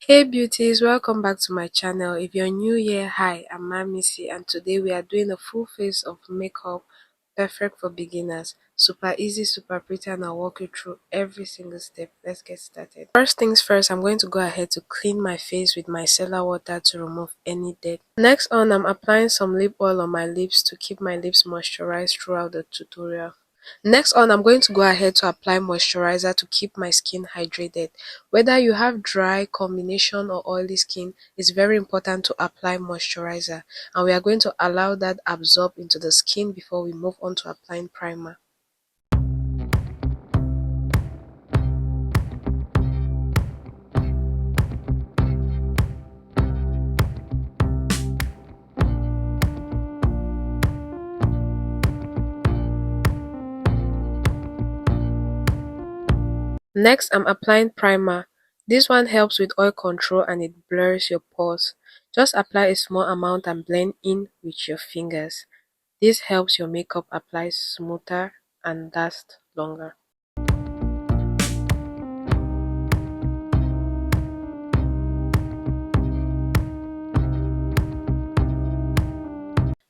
Hey beauties, welcome back to my channel. If you're new here, hi, I'm MaMiissy and today we are doing a full face of makeup perfect for beginners. Super easy, super pretty, and I'll walk you through every single step. Let's get started. First things first, I'm going to go ahead to clean my face with micellar water to remove any dirt. Next on, I'm applying some lip oil on my lips to keep my lips moisturized throughout the tutorial. Next on, I'm going to go ahead to apply moisturizer to keep my skin hydrated. Whether you have dry, combination or oily skin, it's very important to apply moisturizer, and we are going to allow that absorb into the skin before we move on to applying primer. Next, I'm applying primer. This one helps with oil control and it blurs your pores. Just apply a small amount and blend in with your fingers. This helps your makeup apply smoother and last longer.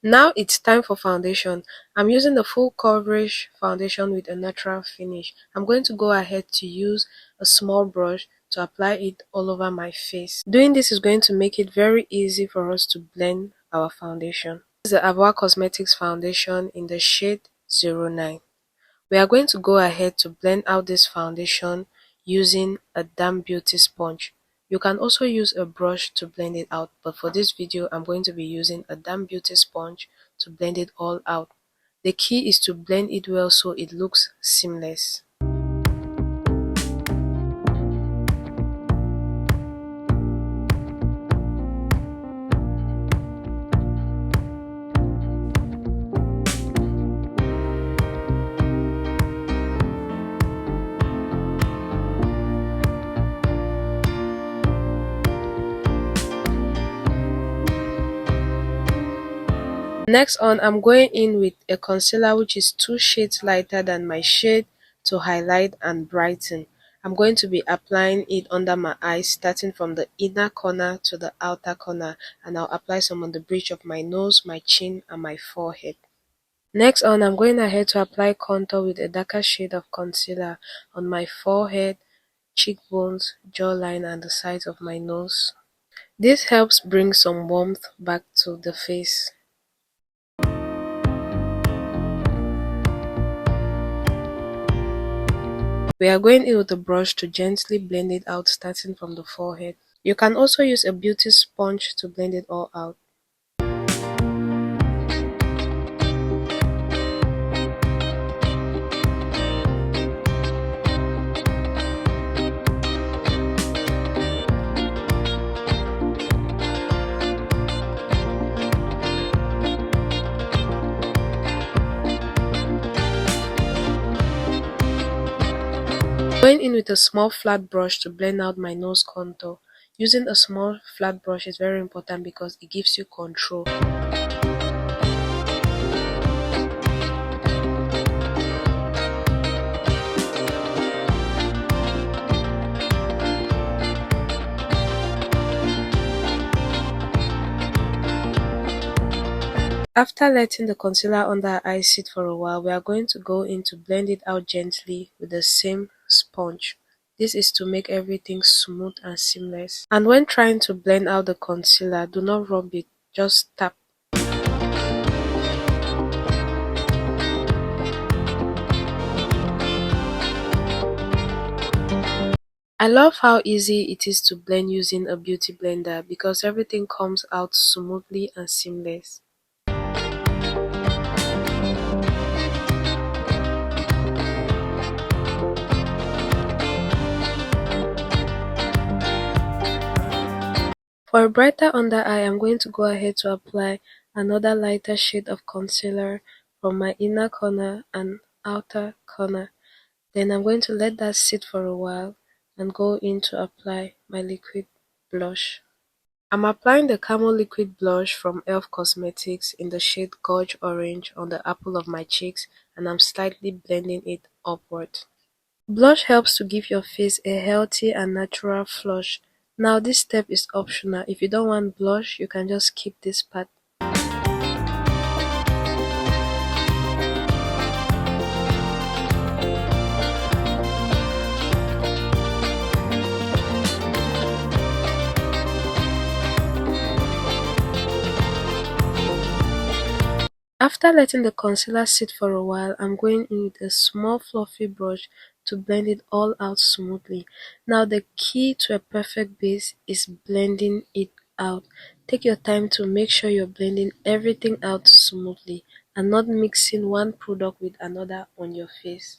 Now it's time for foundation. I'm using the full coverage foundation with a natural finish. I'm going to go ahead to use a small brush to apply it all over my face. Doing this is going to make it very easy for us to blend our foundation. This is the Avour Cosmetics foundation in the shade 09. We are going to go ahead to blend out this foundation using a damp beauty sponge. You can also use a brush to blend it out, but for this video I'm going to be using a damp beauty sponge to blend it all out. The key is to blend it well so it looks seamless. Next on, I'm going in with a concealer which is 2 shades lighter than my shade to highlight and brighten. I'm going to be applying it under my eyes starting from the inner corner to the outer corner, and I'll apply some on the bridge of my nose, my chin and my forehead. Next on, I'm going ahead to apply contour with a darker shade of concealer on my forehead, cheekbones, jawline and the sides of my nose. This helps bring some warmth back to the face. We are going in with a brush to gently blend it out starting from the forehead. You can also use a beauty sponge to blend it all out. Going in with a small flat brush to blend out my nose contour. Using a small flat brush is very important because it gives you control. After letting the concealer under our eyes sit for a while, we are going to go in to blend it out gently with the same sponge. This is to make everything smooth and seamless. And when trying to blend out the concealer, do not rub it, just tap. I love how easy it is to blend using a beauty blender because everything comes out smoothly and seamless. For a brighter under eye, I'm going to go ahead to apply another lighter shade of concealer from my inner corner and outer corner. Then I'm going to let that sit for a while and go in to apply my liquid blush. I'm applying the Camo liquid blush from Avour Cosmetics in the shade Gorge Orange on the apple of my cheeks, and I'm slightly blending it upward. Blush helps to give your face a healthy and natural flush. Now this step is optional. If you don't want blush, you can just skip this part. After letting the concealer sit for a while, I'm going in with a small fluffy brush to blend it all out smoothly. Now the key to a perfect base is blending it out. Take your time to make sure you're blending everything out smoothly and not mixing one product with another on your face.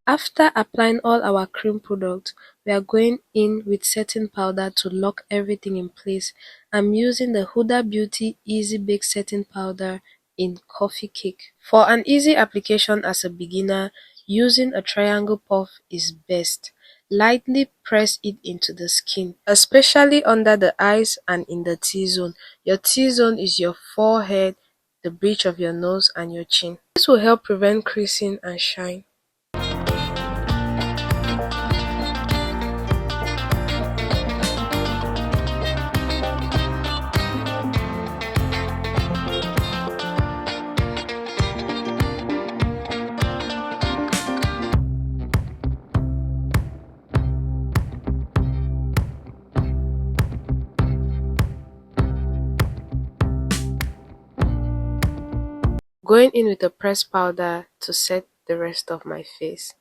After applying all our cream products, we are going in with setting powder to lock everything in place. I'm using the Huda Beauty Easy Bake Setting Powder in Coffee Cake. For an easy application as a beginner, using a triangle puff is best. Lightly press it into the skin, especially under the eyes and in the T-zone. Your T-zone is your forehead, the bridge of your nose and your chin. This will help prevent creasing and shine. Going in with a pressed powder to set the rest of my face.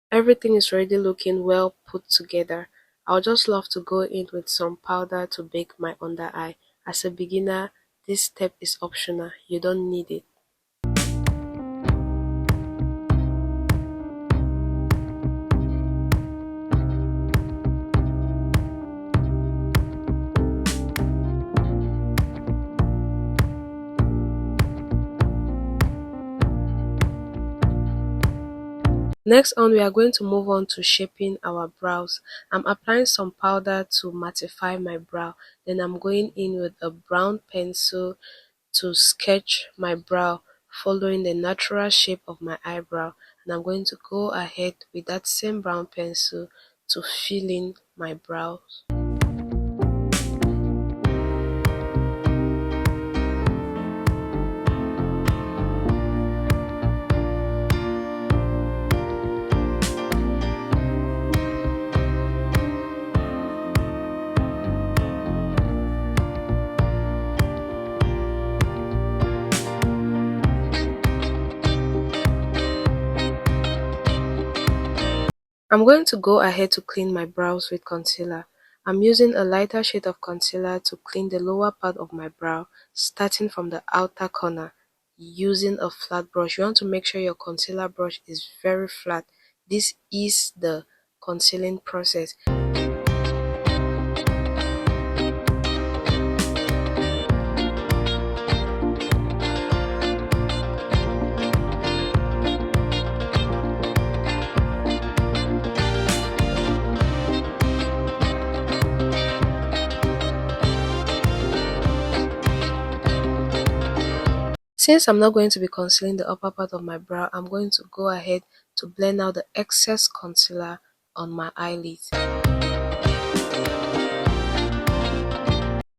Everything is already looking well put together. I'll just love to go in with some powder to bake my under eye. As a beginner, this step is optional. You don't need it. Next on, we are going to move on to shaping our brows. I'm applying some powder to mattify my brow. Then I'm going in with a brown pencil to sketch my brow, following the natural shape of my eyebrow. And I'm going to go ahead with that same brown pencil to fill in my brows. I'm going to go ahead to clean my brows with concealer. I'm using a lighter shade of concealer to clean the lower part of my brow, starting from the outer corner using a flat brush. You want to make sure your concealer brush is very flat. This is the concealing process. Since I'm not going to be concealing the upper part of my brow, I'm going to go ahead to blend out the excess concealer on my eyelids.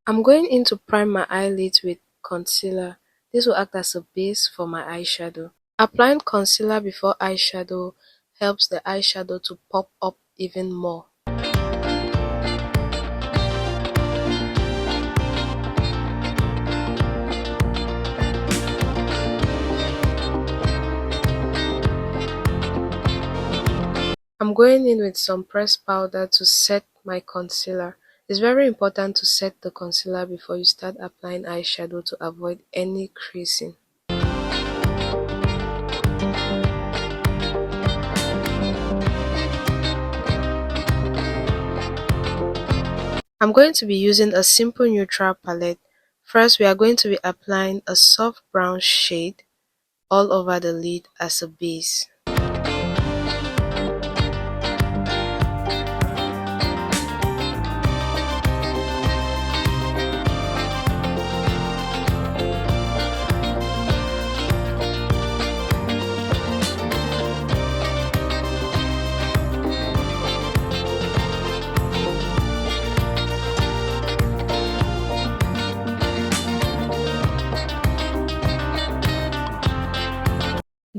I'm going in to prime my eyelids with concealer. This will act as a base for my eyeshadow. Applying concealer before eyeshadow helps the eyeshadow to pop up even more. I'm going in with some pressed powder to set my concealer. It's very important to set the concealer before you start applying eyeshadow to avoid any creasing. I'm going to be using a simple neutral palette. First, we are going to be applying a soft brown shade all over the lid as a base.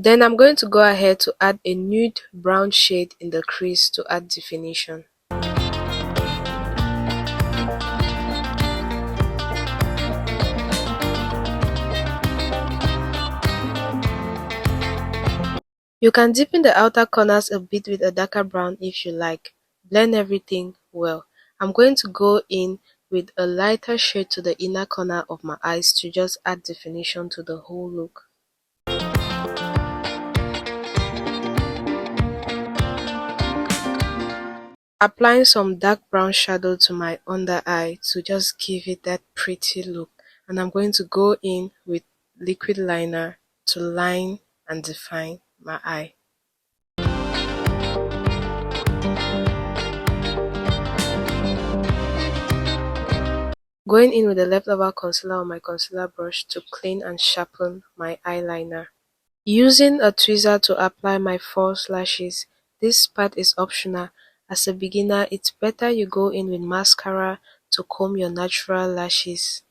Then I'm going to go ahead to add a nude brown shade in the crease to add definition. You can deepen the outer corners a bit with a darker brown if you like. Blend everything well. I'm going to go in with a lighter shade to the inner corner of my eyes to just add definition to the whole look. Applying some dark brown shadow to my under eye to just give it that pretty look, and I'm going to go in with liquid liner to line and define my eye. Going in with the leftover concealer on my concealer brush to clean and sharpen my eyeliner. Using a tweezer to apply my false lashes. This part is optional. As a beginner, it's better you go in with mascara to comb your natural lashes.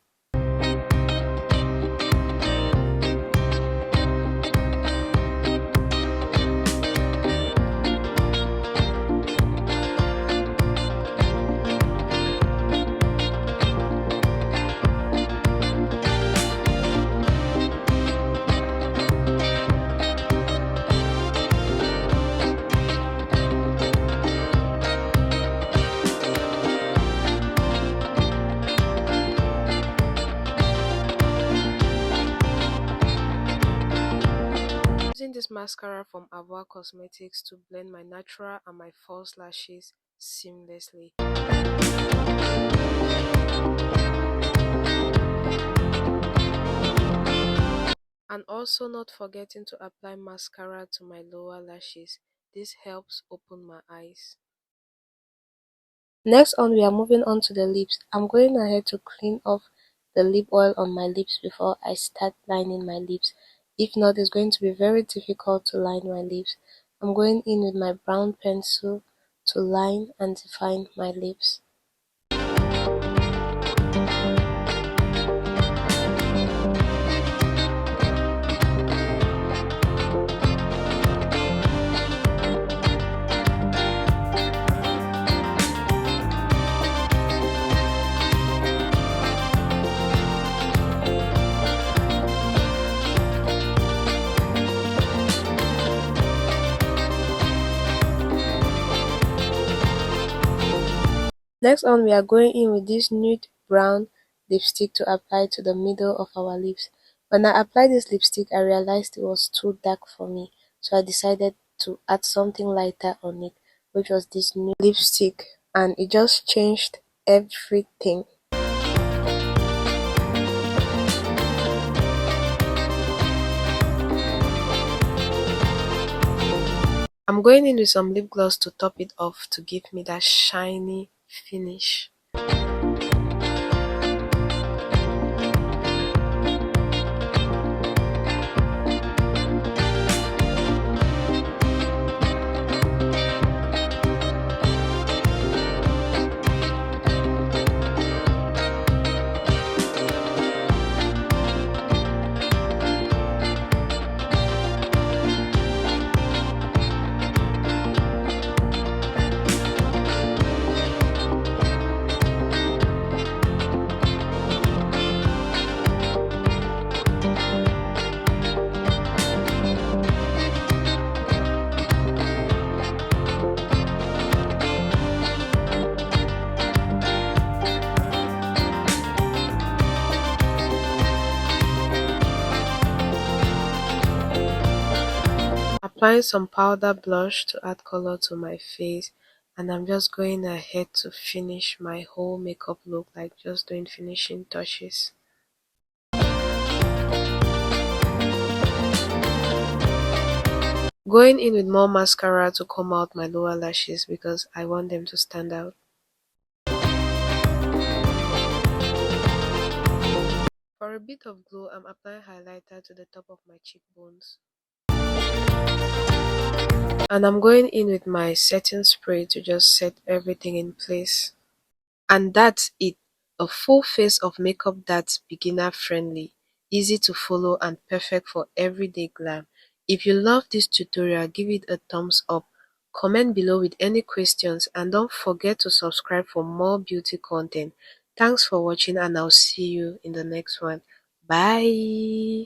Using this mascara from Avour Cosmetics to blend my natural and my false lashes seamlessly. And also not forgetting to apply mascara to my lower lashes. This helps open my eyes. Next on, we are moving on to the lips. I'm going ahead to clean off the lip oil on my lips before I start lining my lips. If not, it's going to be very difficult to line my lips. I'm going in with my brown pencil to line and define my lips. Next on, we are going in with this nude brown lipstick to apply to the middle of our lips. When I applied this lipstick, I realized it was too dark for me, so I decided to add something lighter on it, which was this nude lipstick, and it just changed everything. I'm going in with some lip gloss to top it off to give me that shiny finish. Applying some powder blush to add color to my face, and I'm just going ahead to finish my whole makeup look, like just doing finishing touches. Going in with more mascara to comb out my lower lashes because I want them to stand out. For a bit of glow, I'm applying highlighter to the top of my cheekbones. And I'm going in with my setting spray to just set everything in place. And that's it. A full face of makeup that's beginner friendly, easy to follow and perfect for everyday glam. If you love this tutorial, give it a thumbs up, comment below with any questions, and don't forget to subscribe for more beauty content. Thanks for watching, and I'll see you in the next one. Bye.